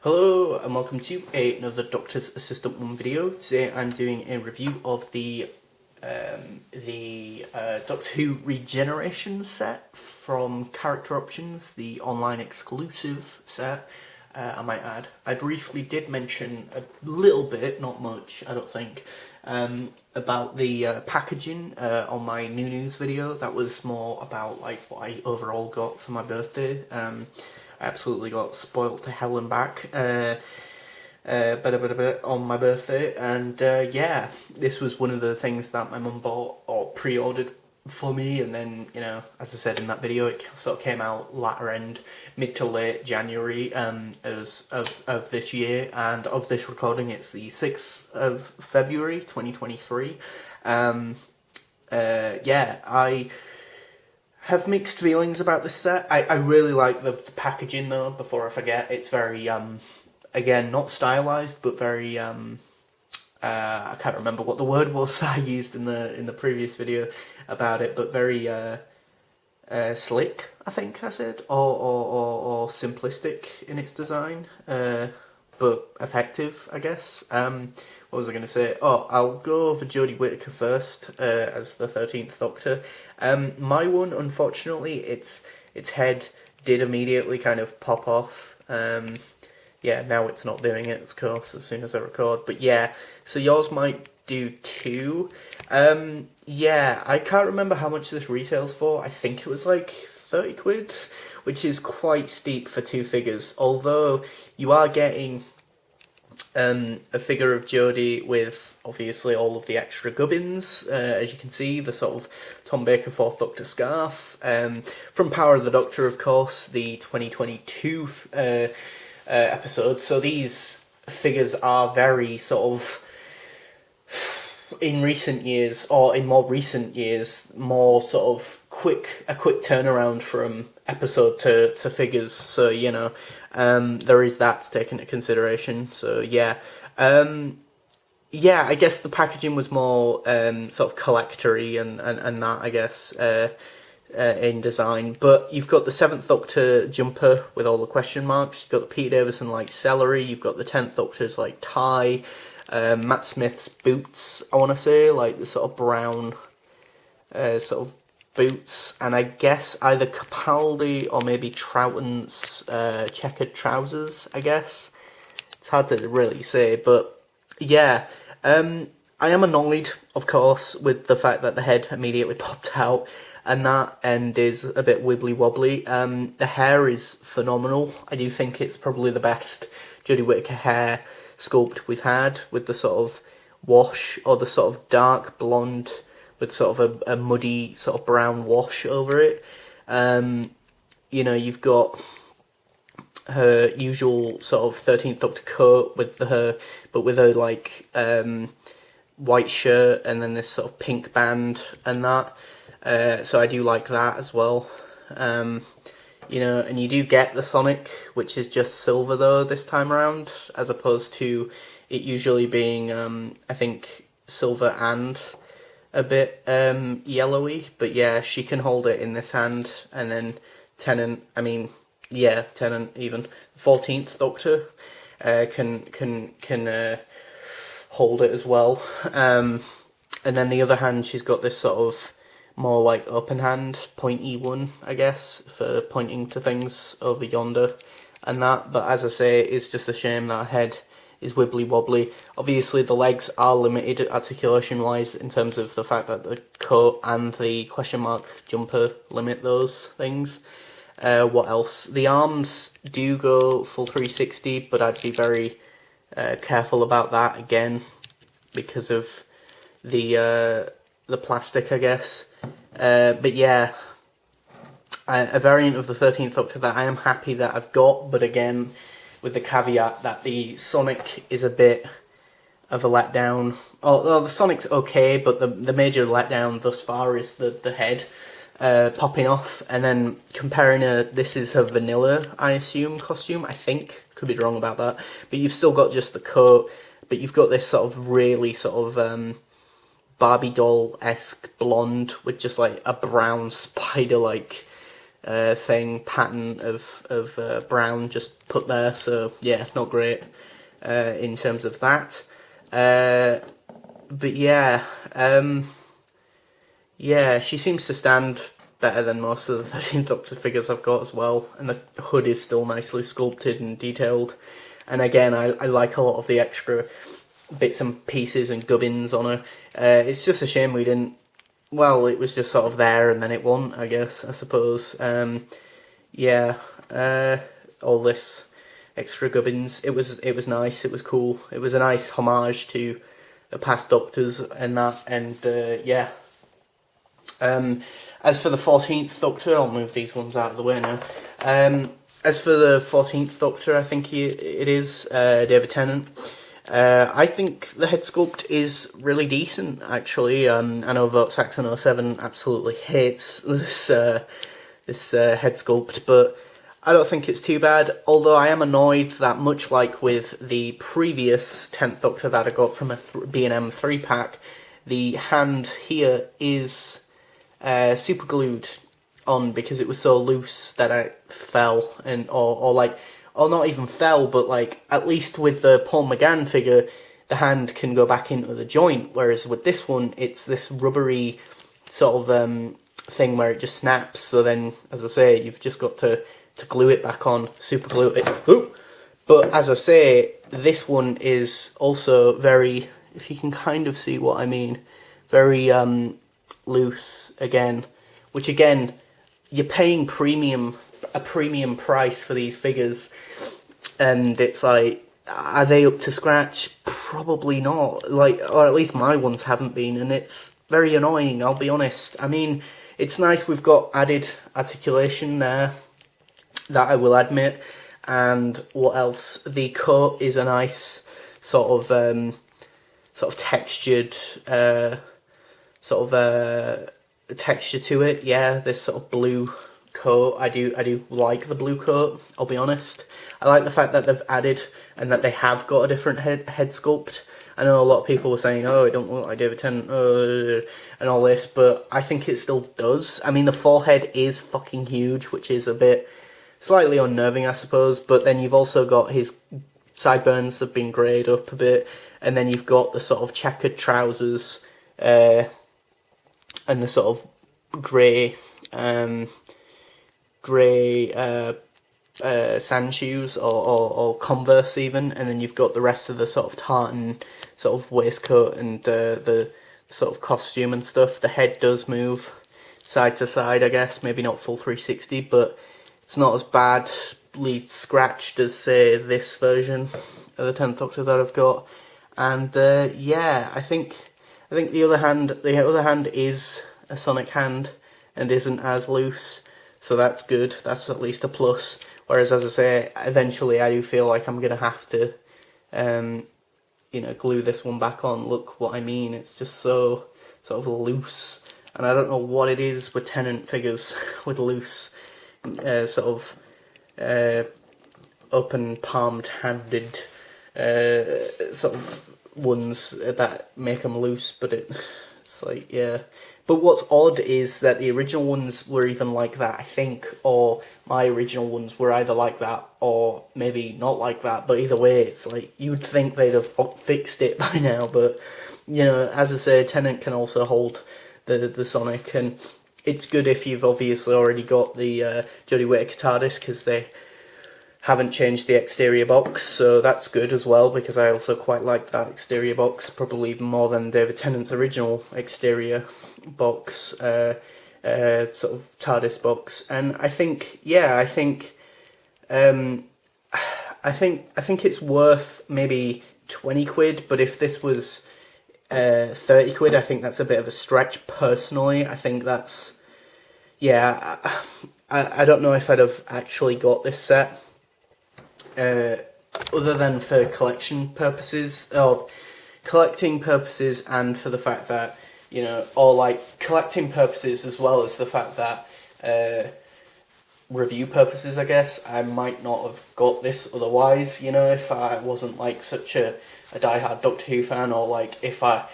Hello and welcome to another Doctor's Assistant 1 video. Today I'm doing a review of the Doctor Who Regeneration set from Character Options, the online exclusive set, I might add. I briefly did mention a little bit, not much, I don't think, about the packaging on my new news video. That was more about like what I overall got for my birthday. I absolutely got spoilt to hell and back on my birthday, and yeah, this was one of the things that my mum bought or pre-ordered for me, and then, you know, as I said in that video, it sort of came out latter end, mid to late January of this year, and of this recording it's the 6th of February 2023. Yeah, I have mixed feelings about this set. I really like the packaging though, before I forget. It's very, again, not stylized, but very, I can't remember what the word was that I used in the previous video about it, but very slick, I think I said, or simplistic in its design, but effective, I guess. What was I going to say? Oh, I'll go over Jodie Whittaker first as the 13th Doctor. My one, unfortunately, its head did immediately kind of pop off. Yeah, now it's not doing it, of course, as soon as I record. But yeah, so yours might do too. Yeah, I can't remember how much this retails for. I think it was like 30 quid, which is quite steep for two figures. Although you are getting a figure of Jodie with obviously all of the extra gubbins, as you can see, the sort of Tom Baker 4th Doctor scarf, from Power of the Doctor, of course, the 2022 episode. So these figures are very sort of, in recent years, or in more recent years, more sort of a quick turnaround from episode to figures, so, you know, there is that to take into consideration. So yeah, yeah, I guess the packaging was more sort of collectory and that, I guess, in design. But you've got the 7th Doctor jumper with all the question marks, you've got the Peter Davison like celery, you've got the 10th Doctor's like tie, Matt Smith's boots, I want to say, like the sort of brown sort of boots, and I guess either Capaldi or maybe Troughton's checkered trousers, I guess. It's hard to really say, but yeah, I am annoyed, of course, with the fact that the head immediately popped out, and that end is a bit wibbly wobbly. The hair is phenomenal. I do think it's probably the best Jodie Whittaker hair sculpt we've had, with the sort of wash, or the sort of dark blonde with sort of a muddy sort of brown wash over it. You know, you've got her usual sort of 13th Doctor coat with her like white shirt and then this sort of pink band and that. So I do like that as well. You know, and you do get the Sonic, which is just silver though this time around, as opposed to it usually being, I think, silver and a bit yellowy. But yeah, she can hold it in this hand, and then Tennant even 14th Doctor can hold it as well. And then the other hand, she's got this sort of more like open hand, pointy one, I guess, for pointing to things over yonder and that. But as I say, it's just a shame that her head is wibbly wobbly. Obviously the legs are limited articulation wise in terms of the fact that the coat and the question mark jumper limit those things. What else? The arms do go full 360, but I'd be very careful about that again because of the plastic, I guess. But yeah, a variant of the 13th Doctor that I am happy that I've got, but again, with the caveat that the Sonic is a bit of a letdown. Oh, the Sonic's okay, but the major letdown thus far is the head popping off, and then comparing this is her vanilla, I assume, costume, I think, could be wrong about that, but you've still got just the coat, but you've got this sort of really sort of Barbie doll-esque blonde with just like a brown spider-like pattern of brown just put there. So yeah, not great in terms of that. But yeah, yeah, she seems to stand better than most of the 13th Doctor figures I've got as well, and the hood is still nicely sculpted and detailed. And again, I like a lot of the extra bits and pieces and gubbins on her. It's just a shame we didn't. Well, it was just sort of there and then it won, I guess, I suppose. Yeah, all this extra gubbins. It was nice. It was cool. It was a nice homage to the past Doctors and that. And yeah. As for the 14th Doctor, I'll move these ones out of the way now. As for the 14th Doctor, I think it is David Tennant. I think the head sculpt is really decent, actually. I know Vote Saxon 07 absolutely hates this head sculpt, but I don't think it's too bad. Although I am annoyed that, much like with the previous 10th Doctor that I got from a B&M 3-pack, the hand here is super glued on because it was so loose that I fell, and or not even fell, but like at least with the Paul McGann figure, the hand can go back into the joint, whereas with this one, it's this rubbery sort of thing where it just snaps. So then, as I say, you've just got to glue it back on, super glue it. Ooh. But as I say, this one is also very, if you can kind of see what I mean, very loose again, which again, you're paying a premium price for these figures, and it's like, are they up to scratch? Probably not, like, or at least my ones haven't been, and it's very annoying, I'll be honest. I mean, it's nice we've got added articulation there, that I will admit, and what else? The coat is a nice sort of textured texture to it. Yeah, this sort of blue coat. I do like the blue coat, I'll be honest. I like the fact that they've added and that they have got a different head sculpt. I know a lot of people were saying, oh, it don't look like David Tennant, and all this, but I think it still does. I mean, the forehead is fucking huge, which is a bit slightly unnerving, I suppose, but then you've also got his sideburns that have been greyed up a bit, and then you've got the sort of checkered trousers, and the sort of grey sand shoes or Converse even, and then you've got the rest of the sort of tartan sort of waistcoat and the sort of costume and stuff. The head does move side to side, I guess, maybe not full 360, but it's not as badly scratched as, say, this version of the 10th Doctor that I've got. And yeah, I think the other hand is a sonic hand and isn't as loose, so that's good. That's at least a plus. Whereas, as I say, eventually I do feel like I'm gonna have to, glue this one back on. Look what I mean. It's just so sort of loose, and I don't know what it is with Tennant figures with loose, open palmed handed sort of ones that make them loose, but it's like, yeah. But what's odd is that the original ones were even like that, I think, or my original ones were either like that or maybe not like that, but either way, it's like, you'd think they'd have fixed it by now, but, you know, as I say, Tennant can also hold the Sonic, and it's good if you've obviously already got the Jodie Whittaker TARDIS, because they haven't changed the exterior box, so that's good as well, because I also quite like that exterior box, probably even more than David Tennant's original exterior box, sort of TARDIS box. And I think it's worth maybe 20 quid, but if this was 30 quid, I think that's a bit of a stretch personally. I think that's, yeah, I don't know if I'd have actually got this set other than for collecting purposes, and for the fact that, you know, or like collecting purposes as well as the fact that review purposes, I guess, I might not have got this otherwise, you know, if I wasn't like such a diehard Doctor Who fan, or like if it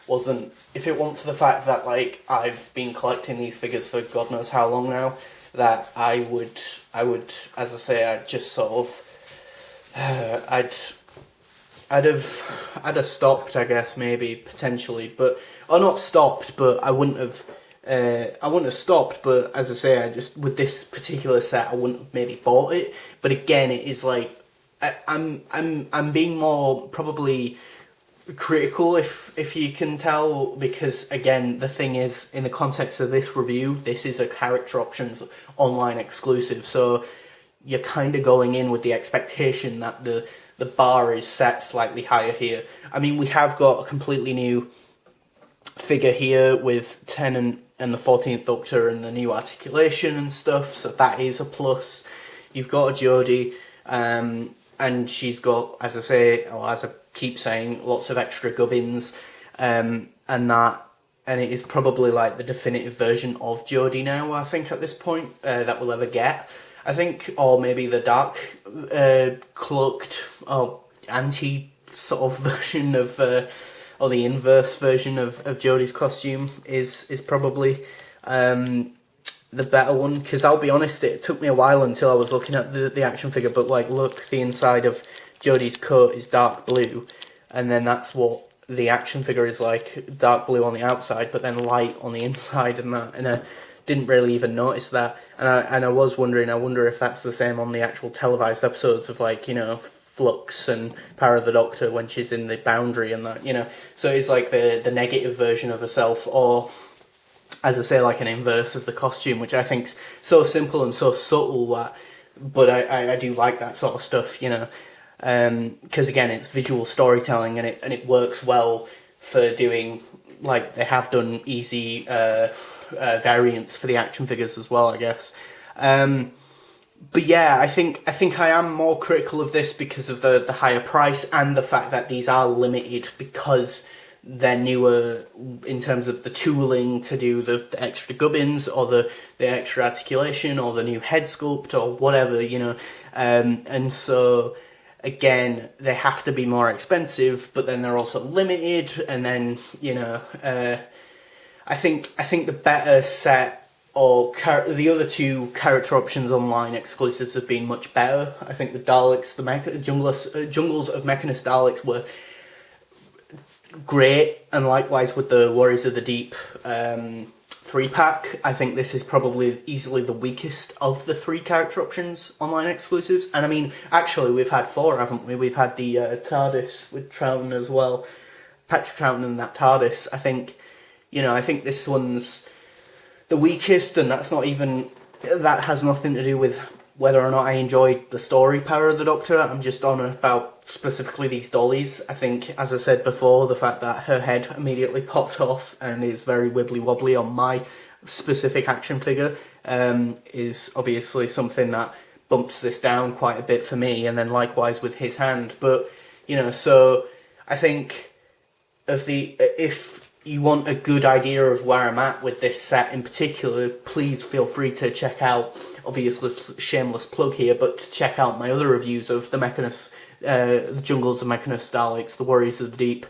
wasn't for the fact that like I've been collecting these figures for God knows how long now, that I would, as I say, I'd just sort of, I'd have stopped, I guess, maybe potentially, but or not stopped, but I wouldn't have stopped. But as I say, I just with this particular set, I wouldn't have maybe bought it. But again, it is like I'm being more probably critical, if you can tell, because again, the thing is, in the context of this review, this is a Character Options online exclusive, so you're kind of going in with the expectation that the bar is set slightly higher here. I mean, we have got a completely new figure here with Tennant and the 14th Doctor and the new articulation and stuff, so that is a plus. You've got a Jodie, and she's got, as I say, or as I keep saying, lots of extra gubbins, and it is probably like the definitive version of Jodie now, I think, at this point, that we'll ever get. I think, or maybe the dark cloaked or anti sort of version of, or the inverse version of Jodie's costume is probably the better one. Because I'll be honest, it took me a while until I was looking at the action figure, but like, look, the inside of Jodie's coat is dark blue, and then that's what the action figure is like, dark blue on the outside, but then light on the inside, and I didn't really even notice that, and I was wondering, I wonder if that's the same on the actual televised episodes of, like, you know, Flux and Power of the Doctor when she's in the Boundary and that, you know, so it's like the negative version of herself, or as I say, like an inverse of the costume, which I think's so simple and so subtle, that, but I do like that sort of stuff, you know, because again, it's visual storytelling, and it works well for doing, like they have done, easy variants for the action figures as well, I guess. But yeah, I think I am more critical of this because of the higher price and the fact that these are limited because they're newer in terms of the tooling to do the extra gubbins or the extra articulation or the new head sculpt or whatever, you know. And so again, they have to be more expensive, but then they're also limited, and then, you know, I think the better set, or the other two Character Options online exclusives have been much better. I think the Daleks, the Jungles of Mechanist Daleks were great, and likewise with the Warriors of the Deep 3-pack. I think this is probably easily the weakest of the three Character Options online exclusives. And I mean, actually, we've had 4, haven't we? We've had the TARDIS with Troughton as well. Patrick Troughton and that TARDIS. I think, you know, I think this one's the weakest, and that has nothing to do with whether or not I enjoyed the story Power of the Doctor. I'm just on about specifically these dollies. I think, as I said before, the fact that her head immediately popped off and is very wibbly wobbly on my specific action figure is obviously something that bumps this down quite a bit for me, and then likewise with his hand. But, you know, so I think if you want a good idea of where I'm at with this set in particular, please feel free to check out, obviously shameless plug here, but to check out my other reviews of the Mechanist, the Jungles of Mechanist Daleks, the Warriors of the Deep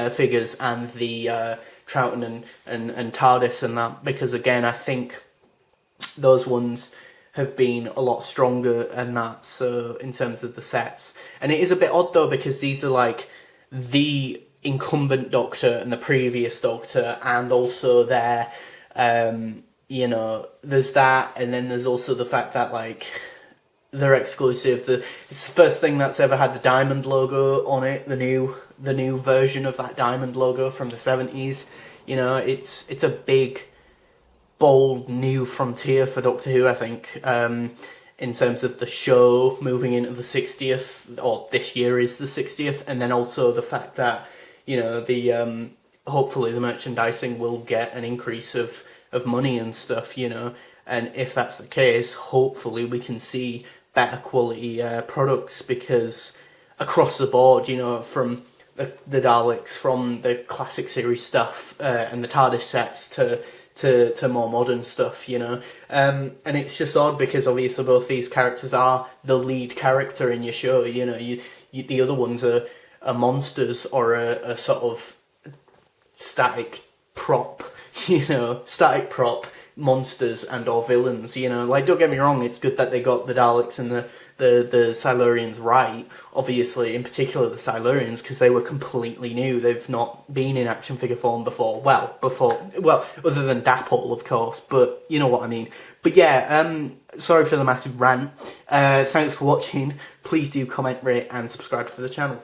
figures, and the Troughton and TARDIS and that, because again, I think those ones have been a lot stronger and that, so in terms of the sets. And it is a bit odd though, because these are like the incumbent Doctor and the previous Doctor, and also their, you know, there's that, and then there's also the fact that, like, they're exclusive. It's the first thing that's ever had the diamond logo on it, the new version of that diamond logo from the 70s. You know, it's a big, bold new frontier for Doctor Who, I think, in terms of the show moving into the 60th, or this year is the 60th, and then also the fact that, you know, the hopefully the merchandising will get an increase of money and stuff, you know, and if that's the case, hopefully we can see better quality products, because across the board, you know, from the Daleks, from the classic series stuff and the TARDIS sets to more modern stuff, you know, and it's just odd because obviously both these characters are the lead character in your show, you know, the other ones are monsters or a sort of static prop, you know, monsters and or villains. You know, like, don't get me wrong, it's good that they got the Daleks and the Silurians right, obviously, in particular the Silurians, because they were completely new. They've not been in action figure form before. Well, other than Dapple, of course, but you know what I mean. But yeah, sorry for the massive rant. Thanks for watching. Please do comment, rate, and subscribe to the channel.